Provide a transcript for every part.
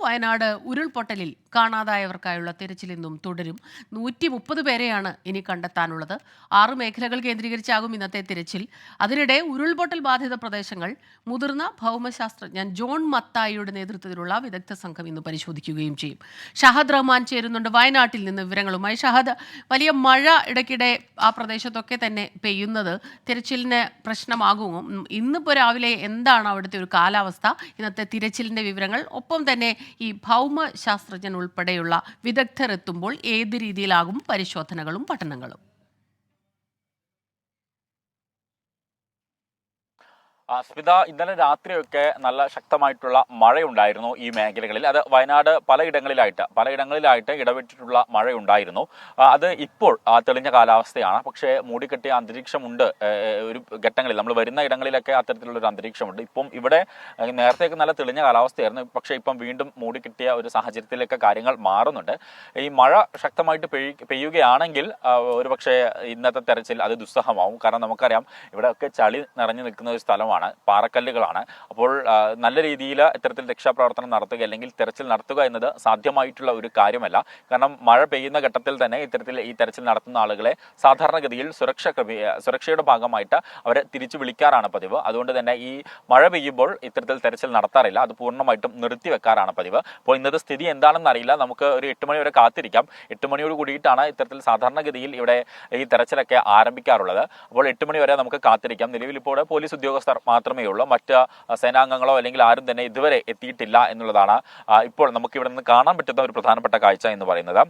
വയനാട് ഉരുൾപൊട്ടലിൽ കാണാതായവർക്കായുള്ള തിരച്ചിൽ ഇന്നും തുടരും. 130 പേരെയാണ് ഇനി കണ്ടെത്താനുള്ളത്. 6 മേഖലകൾ കേന്ദ്രീകരിച്ചാകും ഇന്നത്തെ തിരച്ചിൽ. അതിനിടെ ഉരുൾപൊട്ടൽ ബാധിത പ്രദേശങ്ങൾ മുതിർന്ന ഭൗമശാസ്ത്രജ്ഞൻ ജോൺ മത്തായിയുടെ നേതൃത്വത്തിലുള്ള വിദഗ്ധ സംഘം ഇന്ന് പരിശോധിക്കുകയും ചെയ്യും. ഷഹദ് റഹ്മാൻ ചേരുന്നുണ്ട് വയനാട്ടിൽ നിന്ന് വിവരങ്ങളുമായി. ഷഹദ്, വലിയ മഴ ഇടയ്ക്കിടെ ആ പ്രദേശത്തൊക്കെ തന്നെ പെയ്യുന്നത് തിരച്ചിലിന് പ്രശ്നമാകുമോ? ഇന്നിപ്പോൾ രാവിലെ എന്താണ് അവിടുത്തെ ഒരു കാലാവസ്ഥ, ഇന്നത്തെ തിരച്ചിലിന്റെ വിവരങ്ങൾ, ഒപ്പം തന്നെ ഈ ഭൗമശാസ്ത്രജ്ഞൻ ഉൾപ്പെടെയുള്ള വിദഗ്ധർ എത്തുമ്പോൾ ഏത് രീതിയിലാകും പരിശോധനകളും പഠനങ്ങളും? സ്മിത, ഇന്നലെ രാത്രിയൊക്കെ നല്ല ശക്തമായിട്ടുള്ള മഴയുണ്ടായിരുന്നു ഈ മേഖലകളിൽ. അത് വയനാട് പലയിടങ്ങളിലായിട്ട് ഇടവിട്ടിട്ടുള്ള മഴയുണ്ടായിരുന്നു. അത് ഇപ്പോൾ തെളിഞ്ഞ കാലാവസ്ഥയാണ്. പക്ഷേ മൂടിക്കെട്ടിയ അന്തരീക്ഷമുണ്ട്. ഒരു ഘട്ടങ്ങളിൽ നമ്മൾ വരുന്ന ഇടങ്ങളിലൊക്കെ അത്തരത്തിലുള്ള ഒരു അന്തരീക്ഷമുണ്ട്. ഇപ്പം ഇവിടെ നേരത്തേക്ക് നല്ല തെളിഞ്ഞ കാലാവസ്ഥയായിരുന്നു. പക്ഷേ ഇപ്പം വീണ്ടും മൂടിക്കെട്ടിയ ഒരു സാഹചര്യത്തിലേക്ക് കാര്യങ്ങൾ മാറുന്നുണ്ട്. ഈ മഴ ശക്തമായിട്ട് പെയ്യുകയാണെങ്കിൽ ഒരുപക്ഷെ ഇന്നത്തെ തെരച്ചിൽ അത് ദുസ്സഹമാവും. കാരണം നമുക്കറിയാം, ഇവിടെയൊക്കെ ചളി നിറഞ്ഞു നിൽക്കുന്ന ഒരു സ്ഥലമാണ്, പാറക്കല്ലുകളാണ്. അപ്പോൾ നല്ല രീതിയിൽ ഇത്തരത്തിൽ രക്ഷാപ്രവർത്തനം നടത്തുക അല്ലെങ്കിൽ തെരച്ചിൽ നടത്തുക എന്നത് സാധ്യമായിട്ടുള്ള ഒരു കാര്യമല്ല. കാരണം മഴ പെയ്യുന്ന ഘട്ടത്തിൽ തന്നെ ഇത്തരത്തിൽ ഈ തെരച്ചിൽ നടത്തുന്ന ആളുകളെ സാധാരണഗതിയിൽ സുരക്ഷയുടെ ഭാഗമായിട്ട് അവരെ തിരിച്ചു വിളിക്കാറാണ് പതിവ്. അതുകൊണ്ട് തന്നെ ഈ മഴ പെയ്യുമ്പോൾ ഇത്തരത്തിൽ തെരച്ചിൽ നടത്താറില്ല, അത് പൂർണ്ണമായിട്ടും നിർത്തിവെക്കാറാണ് പതിവ്. അപ്പോൾ ഇന്നത്തെ സ്ഥിതി എന്താണെന്ന് അറിയില്ല. നമുക്ക് ഒരു 8 മണി വരെ കാത്തിരിക്കാം. 8 മണിയോട് കൂടിയിട്ടാണ് ഇത്തരത്തിൽ സാധാരണഗതിയിൽ ഇവിടെ ഈ തെരച്ചിലൊക്കെ ആരംഭിക്കാറുള്ളത്. അപ്പോൾ 8 മണി വരെ നമുക്ക് കാത്തിരിക്കാം. നിലവിൽ ഇപ്പോൾ പോലീസ് ഉദ്യോഗസ്ഥർ മാത്രമേ ഉള്ളൂ. മറ്റ് സേനാംഗങ്ങളോ അല്ലെങ്കിൽ ആരും തന്നെ ഇതുവരെ എത്തിയിട്ടില്ല എന്നുള്ളതാണ് ഇപ്പോൾ നമുക്ക് ഇവിടെ നിന്ന് കാണാൻ പറ്റുന്ന ഒരു പ്രധാനപ്പെട്ട കാഴ്ച എന്ന് പറയുന്നത്.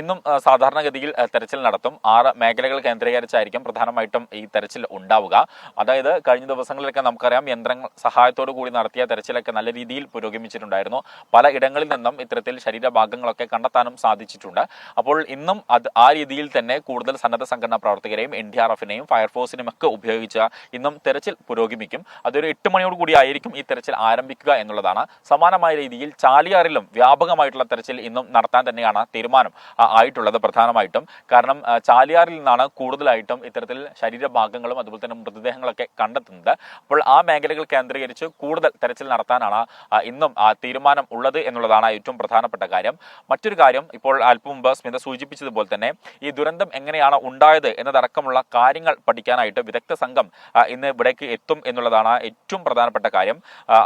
ഇന്നും സാധാരണഗതിയിൽ തെരച്ചിൽ നടത്തും. 6 മേഖലകൾ കേന്ദ്രീകരിച്ചായിരിക്കും പ്രധാനമായിട്ടും ഈ തെരച്ചിൽ ഉണ്ടാവുക. അതായത് കഴിഞ്ഞ ദിവസങ്ങളിലൊക്കെ നമുക്കറിയാം, യന്ത്രങ്ങൾ സഹായത്തോടു കൂടി നടത്തിയ തെരച്ചിലൊക്കെ നല്ല രീതിയിൽ പുരോഗമിച്ചിട്ടുണ്ടായിരുന്നു. പല ഇടങ്ങളിൽ നിന്നും ഇത്തരത്തിൽ ശരീരഭാഗങ്ങളൊക്കെ കണ്ടെത്താനും സാധിച്ചിട്ടുണ്ട്. അപ്പോൾ ഇന്നും ആ രീതിയിൽ തന്നെ കൂടുതൽ സന്നദ്ധ സംഘടനാ പ്രവർത്തകരെയും NDRF-നെയും ഫയർഫോഴ്സിനെയും ഒക്കെ ഉപയോഗിച്ച് ഇന്നും തെരച്ചിൽ പുരോഗമിക്കും. അതൊരു 8 മണിയോട് കൂടി ആയിരിക്കും ഈ തെരച്ചിൽ ആരംഭിക്കുക എന്നുള്ളതാണ്. സമാനമായ രീതിയിൽ ചാലിയാറിലും വ്യാപകമായിട്ടുള്ള തെരച്ചിൽ ഇന്നും നടത്താൻ തന്നെയാണ് തീരുമാനം ആയിട്ടുള്ളത് പ്രധാനമായിട്ടും. കാരണം ചാലിയാറിൽ നിന്നാണ് കൂടുതലായിട്ടും ഇത്തരത്തിൽ ശരീരഭാഗങ്ങളും അതുപോലെ തന്നെ മൃതദേഹങ്ങളൊക്കെ കണ്ടെത്തുന്നത്. അപ്പോൾ ആ മേഖലകൾ കേന്ദ്രീകരിച്ച് കൂടുതൽ തെരച്ചിൽ നടത്താനാണ് ഇന്നും തീരുമാനം ഉള്ളത് എന്നുള്ളതാണ് ഏറ്റവും പ്രധാനപ്പെട്ട കാര്യം. മറ്റൊരു കാര്യം, ഇപ്പോൾ അല്പം മുമ്പ് സ്മിത സൂചിപ്പിച്ചതുപോലെ തന്നെ ഈ ദുരന്തം എങ്ങനെയാണ് ഉണ്ടായത് എന്നതടക്കമുള്ള കാര്യങ്ങൾ പഠിക്കാനായിട്ട് വിദഗ്ധ സംഘം ഇന്ന് ഇവിടേക്ക് എത്തും എന്നുള്ളതാണ് ഏറ്റവും പ്രധാനപ്പെട്ട കാര്യം.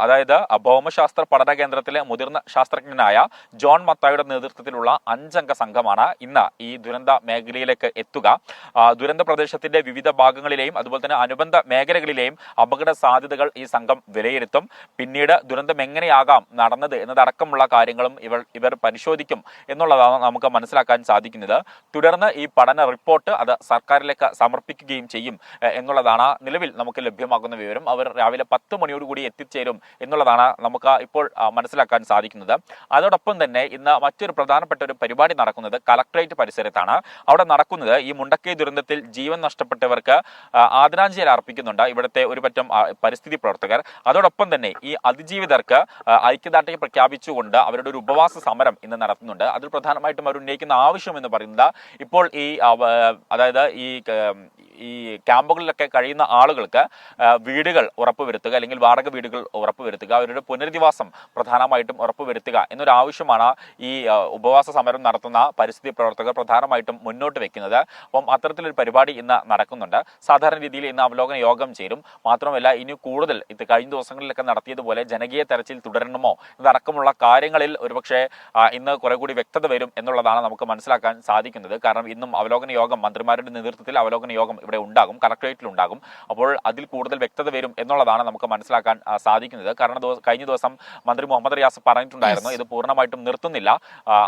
അതായത് ഭൗമശാസ്ത്ര പഠന കേന്ദ്രത്തിലെ മുതിർന്ന ശാസ്ത്രജ്ഞനായ ജോൺ മത്തായുടെ നേതൃത്വത്തിലുള്ള 5 അംഗ സംഘമാണ് ഇന്ന് ഈ ദുരന്ത മേഖലയിലേക്ക് എത്തുക. ദുരന്ത പ്രദേശത്തിന്റെ വിവിധ ഭാഗങ്ങളിലെയും അതുപോലെ തന്നെ അനുബന്ധ മേഖലകളിലെയും അപകട സാധ്യതകൾ ഈ സംഘം വിലയിരുത്തും. പിന്നീട് ദുരന്തം എങ്ങനെയാകാം നടന്നത് എന്നതടക്കമുള്ള കാര്യങ്ങളും ഇവർ പരിശോധിക്കും എന്നുള്ളതാണ് നമുക്ക് മനസ്സിലാക്കാൻ സാധിക്കുന്നത്. തുടർന്ന് ഈ പഠന റിപ്പോർട്ട് അത് സർക്കാരിലേക്ക് സമർപ്പിക്കുകയും ചെയ്യും എന്നുള്ളതാണ് നിലവിൽ നമുക്ക് ലഭ്യമാകുന്ന വിവരം. അവർ രാവിലെ 10 മണിയോടുകൂടി എത്തിച്ചേരും എന്നുള്ളതാണ് നമുക്ക് ഇപ്പോൾ മനസ്സിലാക്കാൻ സാധിക്കുന്നത്. അതോടൊപ്പം തന്നെ ഇന്ന് മറ്റൊരു പ്രധാനപ്പെട്ട ഒരു പരിപാടി നടക്കുന്നത് കലക്ട്രേറ്റ് പരിസരത്താണ്. അവിടെ നടക്കുന്നത് ഈ മുണ്ടക്കൈ ദുരന്തത്തിൽ ജീവൻ നഷ്ടപ്പെട്ടവർക്ക് ആദരാഞ്ജലി അർപ്പിക്കുന്നുണ്ട് ഇവിടുത്തെ ഒരു പറ്റം പരിസ്ഥിതി പ്രവർത്തകർ. അതോടൊപ്പം തന്നെ ഈ അതിജീവിതർക്ക് ഐക്യദാർഢ്യം പ്രഖ്യാപിച്ചുകൊണ്ട് അവരുടെ ഒരു ഉപവാസ സമരം ഇന്ന് നടത്തുന്നുണ്ട്. അതിൽ പ്രധാനമായിട്ടും അവർ ഉന്നയിക്കുന്ന ആവശ്യം എന്ന് പറയുന്നത്, ഇപ്പോൾ അതായത് ഈ ക്യാമ്പുകളിലൊക്കെ കഴിയുന്ന ആളുകൾക്ക് വീടുകൾ ഉറപ്പുവരുത്തുക അല്ലെങ്കിൽ വാടക വീടുകൾ ഉറപ്പുവരുത്തുക, അവരുടെ പുനരധിവാസം പ്രധാനമായിട്ടും ഉറപ്പുവരുത്തുക എന്നൊരു ആവശ്യമാണ് ഈ ഉപവാസ സമരം നടത്തുന്ന പരിസ്ഥിതി പ്രവർത്തകർ പ്രധാനമായിട്ടും മുന്നോട്ട് വെക്കുന്നത്. അപ്പം അത്തരത്തിലൊരു പരിപാടി ഇന്ന് നടക്കുന്നുണ്ട്. സാധാരണ രീതിയിൽ ഇന്ന് അവലോകന യോഗം ചേരും. മാത്രമല്ല, ഇനി കൂടുതൽ കഴിഞ്ഞ ദിവസങ്ങളിലൊക്കെ നടത്തിയതുപോലെ ജനകീയ തെരച്ചിൽ തുടരണമോ എന്നതടക്കമുള്ള കാര്യങ്ങളിൽ ഒരുപക്ഷെ ഇന്ന് കുറെ കൂടി വ്യക്തത വരും എന്നുള്ളതാണ് നമുക്ക് മനസ്സിലാക്കാൻ സാധിക്കുന്നത്. കാരണം ഇന്നും അവലോകന യോഗം, മന്ത്രിമാരുടെ നേതൃത്വത്തിൽ അവലോകന യോഗം ഇവിടെ ഉണ്ടാകും, കളക്ട്രേറ്റിൽ ഉണ്ടാകും. അപ്പോൾ അതിൽ കൂടുതൽ വ്യക്തത വരും എന്നുള്ളതാണ് നമുക്ക് മനസ്സിലാക്കാൻ സാധിക്കുന്നത്. കാരണം കഴിഞ്ഞ ദിവസം മന്ത്രി മുഹമ്മദ് റിയാസ് പറഞ്ഞിട്ടുണ്ടായിരുന്നു, ഇത് പൂർണ്ണമായിട്ടും നിർത്തുന്നില്ല,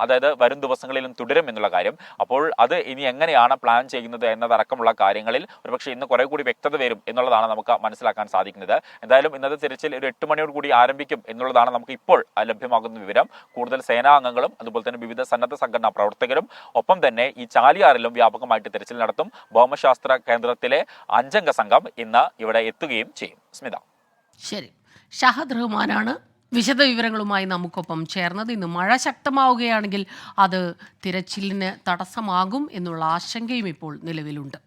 അതായത് വരും ദിവസങ്ങളിലും തുടരും എന്നുള്ള കാര്യം. അപ്പോൾ അത് ഇനി എങ്ങനെയാണ് പ്ലാൻ ചെയ്യുന്നത് എന്നതടക്കമുള്ള കാര്യങ്ങളിൽ ഒരുപക്ഷെ ഇന്ന് കുറെ കൂടി വ്യക്തത വരും എന്നുള്ളതാണ് നമുക്ക് മനസ്സിലാക്കാൻ സാധിക്കുന്നത്. എന്തായാലും ഇന്നത്തെ തിരച്ചിൽ ഒരു 8 മണിയോട് കൂടി ആരംഭിക്കും എന്നുള്ളതാണ് നമുക്ക് ഇപ്പോൾ ലഭ്യമാകുന്ന വിവരം. കൂടുതൽ സേനാംഗങ്ങളും അതുപോലെ തന്നെ വിവിധ സന്നദ്ധ സംഘടനാ പ്രവർത്തകരും ഒപ്പം തന്നെ ഈ ചാലിയാറിലും വ്യാപകമായിട്ട് തിരച്ചിൽ നടത്തും. ഭൗമശാസ്ത്ര കേന്ദ്രത്തിലെ 5 അംഗ സംഘം ഇന്ന് ഇവിടെ എത്തുകയും ചെയ്യും. സ്മിത. ശരി, ഷഹദ് റഹ്മാനാണ് വിശദവിവരങ്ങളുമായി നമുക്കൊപ്പം ചേർന്നത്. ഇന്ന് മഴ ശക്തമാവുകയാണെങ്കിൽ അത് തിരച്ചിലിന് തടസ്സമാകും എന്നുള്ള ആശങ്കയും ഇപ്പോൾ നിലവിലുണ്ട്.